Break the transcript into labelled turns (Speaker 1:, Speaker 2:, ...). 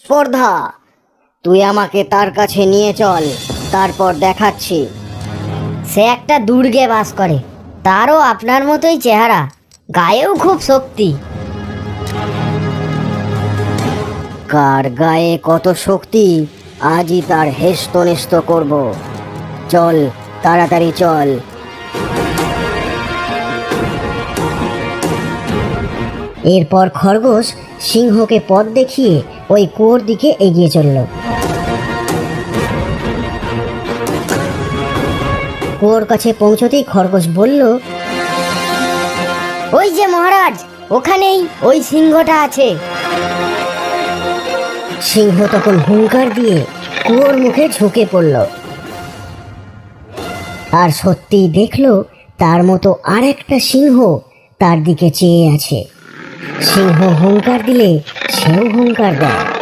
Speaker 1: স্পর্ধা, তুই আমাকে তার কাছে নিয়ে চল, তারপর দেখাচ্ছি। সে একটা দুর্গে বাস করে, তারও আপনার মতোই চেহারা, গায়েও খুব শক্তি। কার গায়ে কত শক্তি আজই তার হেস্তনেস্ত করব। চল, তাড়াতাড়ি চল। এরপর খরগোশ সিংহকে পথ দেখিয়ে ওই কুয়োর দিকে এগিয়ে চলল। কুয়োর কাছে পৌঁছতেই খরগোশ বলল, ওই যে মহারাজ, ওখানেই ওই সিংহটা আছে। সিংহ তখন হুঙ্কার দিয়ে কুয়োর মুখে ঝুঁকে পড়ল, আর সত্যিই দেখল তার মতো আর একটা সিংহ তার দিকে চেয়ে আছে। সিংহ হুঙ্কার দিলে সেও হুঙ্কার দেয়।